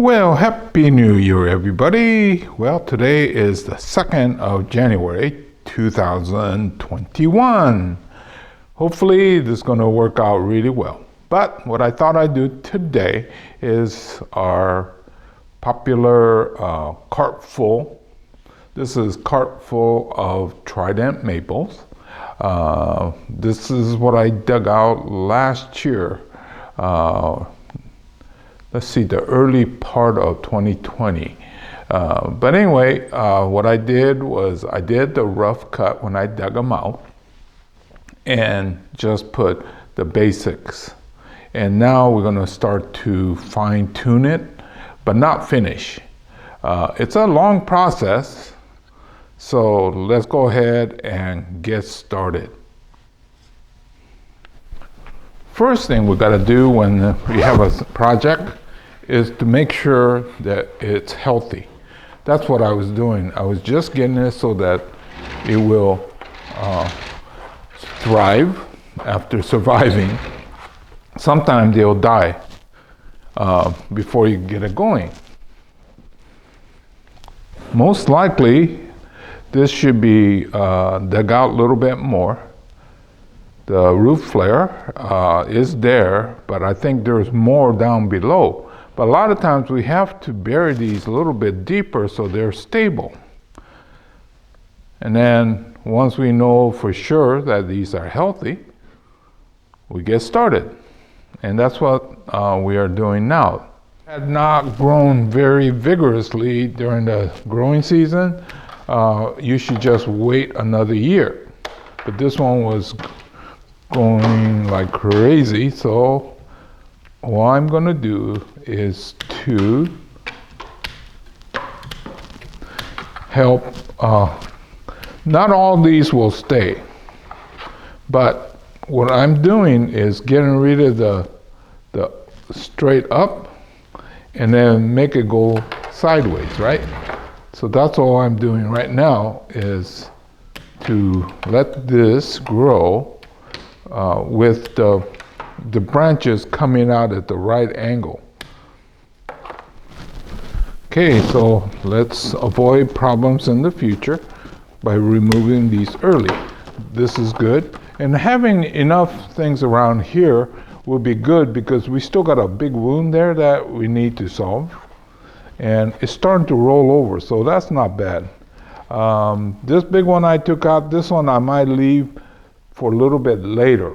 Well, Happy New Year, everybody. Well, today is the 2nd of January, 2021. Hopefully, this is going to work out really well. But what I thought I'd do today is our popular cart full. This is cart full of Trident Maples. This is what I dug out last year. Let's see, the early part of 2020. But anyway, what I did was I did the rough cut when I dug them out and just put the basics. And now we're gonna start to fine tune it, but not finish. It's a long process, so let's go ahead and get started. First thing we gotta do when we have a project is to make sure that it's healthy. That's what I was doing. I was just getting it so that it will thrive after surviving. Sometimes they'll die before you get it going. Most likely, this should be dug out a little bit more. The root flare is there, but I think there's more down below. But a lot of times we have to bury these a little bit deeper so they're stable. And then once we know for sure that these are healthy, we get started. And that's what we are doing now. Had not grown very vigorously during the growing season, you should just wait another year. But this one was going like crazy, so what I'm gonna do is to help, not all these will stay, but what I'm doing is getting rid of the straight up and then make it go sideways, right? So that's all I'm doing right now is to let this grow with the branches coming out at the right angle. Okay, so let's avoid problems in the future by removing these early. This is good. And having enough things around here will be good because we still got a big wound there that we need to solve. And it's starting to roll over, so that's not bad. This big one I took out, this one I might leave for a little bit later.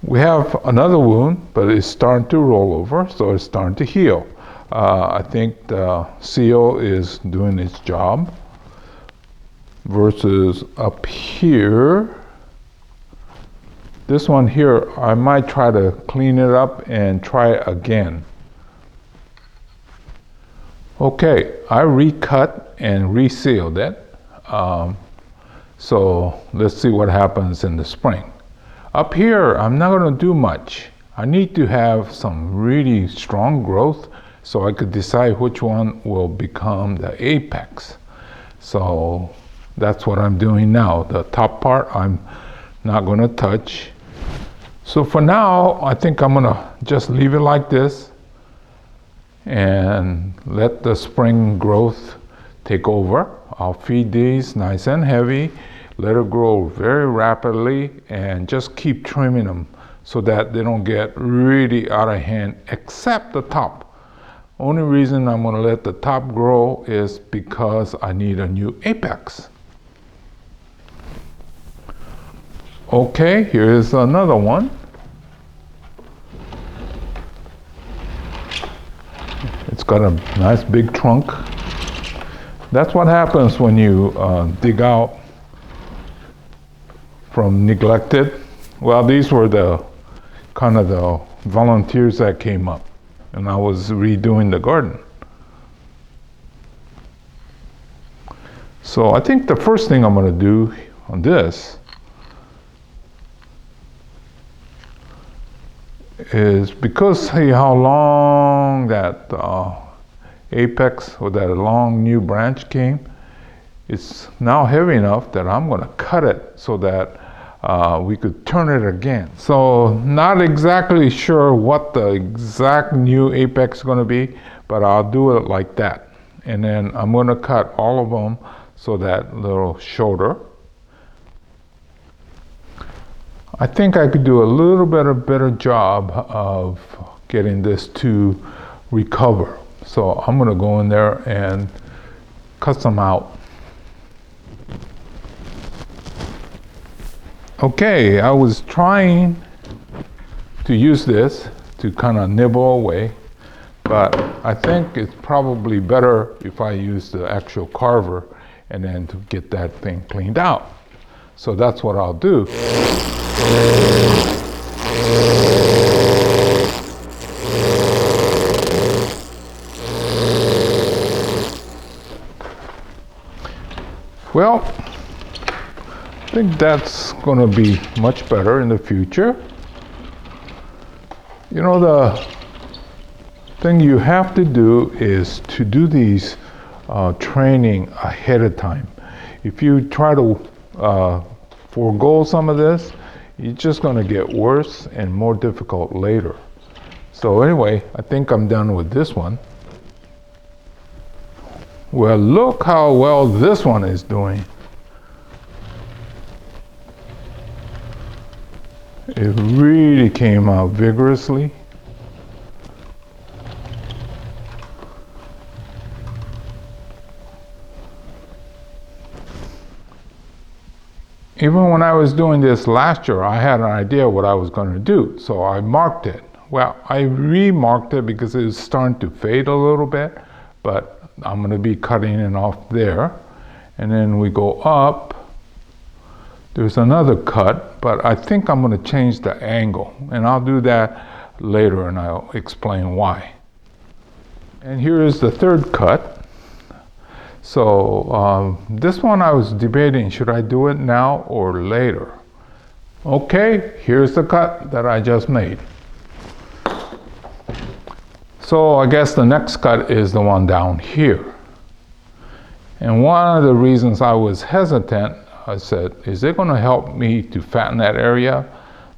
We have another wound, but it's starting to roll over, so it's starting to heal. I think the seal is doing its job. Versus up here, this one here, I might try to clean it up and try again. Okay, I recut and resealed it. So let's see what happens in the spring. Up here, I'm not gonna do much. I need to have some really strong growth so I could decide which one will become the apex. So that's what I'm doing now. The top part, I'm not gonna touch. So for now, I think I'm gonna just leave it like this and let the spring growth take over. I'll feed these nice and heavy, let it grow very rapidly, and just keep trimming them so that they don't get really out of hand, except the top. Only reason I'm gonna let the top grow is because I need a new apex. Okay, here's another one. It's got a nice big trunk. That's what happens when you dig out from neglected. Well, these were the kind of the volunteers that came up, and I was redoing the garden. So I think the first thing I'm gonna do on this is, because see how long that apex or that long new branch came, it's now heavy enough that I'm gonna cut it so that we could turn it again. So not exactly sure what the exact new apex is going to be, but I'll do it like that. And then I'm going to cut all of them so that little shoulder. I think I could do a little bit of better job of getting this to recover. So I'm going to go in there and cut some out. Okay, I was trying to use this to kind of nibble away, but I think it's probably better if I use the actual carver and then to get that thing cleaned out. So that's what I'll do. Well, I think that's going to be much better in the future. You know, the thing you have to do is to do these training ahead of time. If you try to forego some of this, you're just going to get worse and more difficult later. So anyway, I think I'm done with this one. Well, look how well this one is doing. It really came out vigorously. Even when I was doing this last year, I had an idea what I was going to do, so I marked it. Well, I remarked it because it was starting to fade a little bit, but I'm going to be cutting it off there. And then we go up. There's another cut, but I think I'm going to change the angle, and I'll do that later and I'll explain why. And here is the third cut. So this one I was debating, should I do it now or later? Okay, here's the cut that I just made. So I guess the next cut is the one down here. And one of the reasons I was hesitant, I said, is it going to help me to fatten that area?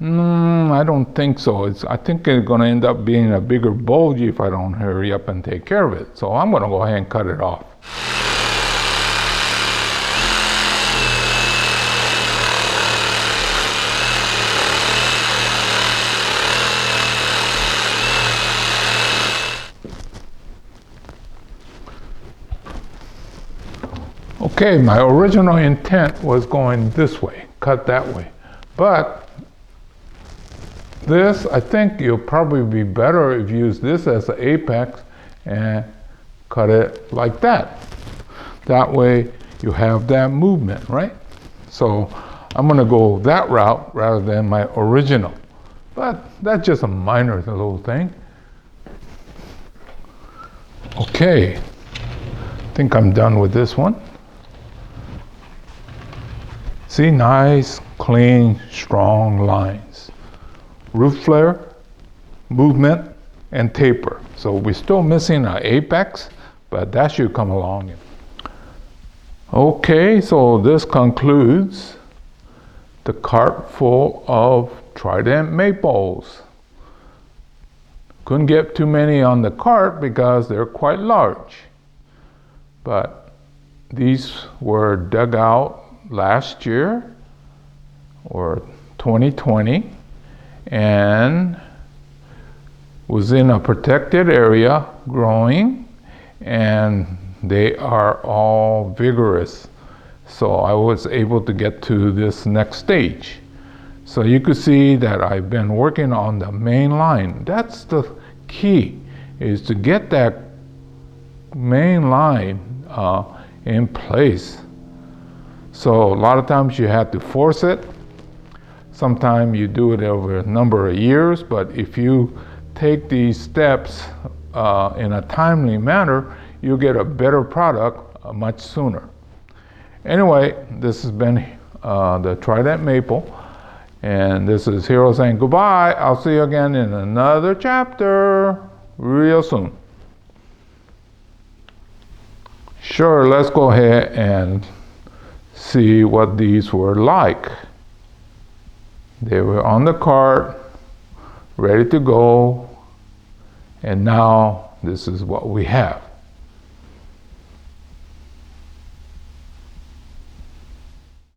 I don't think so. I think it's going to end up being a bigger bulge if I don't hurry up and take care of it. So I'm going to go ahead and cut it off. Okay, my original intent was going this way, cut that way. But this, I think you'll probably be better if you use this as the apex and cut it like that. That way you have that movement, right? So I'm gonna go that route rather than my original. But that's just a minor little thing. Okay, I think I'm done with this one. See, nice, clean, strong lines. Roof flare, movement, and taper. So we're still missing an apex, but that should come along. Okay, so this concludes the cart full of Trident Maples. Couldn't get too many on the cart because they're quite large. But these were dug out last year or 2020 and was in a protected area growing, and they are all vigorous. So I was able to get to this next stage. So you could see that I've been working on the main line. That's the key, is to get that main line in place. So a lot of times you have to force it. Sometimes you do it over a number of years, but if you take these steps in a timely manner, you'll get a better product much sooner. Anyway, this has been the Trident Maple, and this is Hiro saying goodbye. I'll see you again in another chapter real soon. Sure, let's go ahead and see what these were like. They were on the cart, ready to go, and now this is what we have.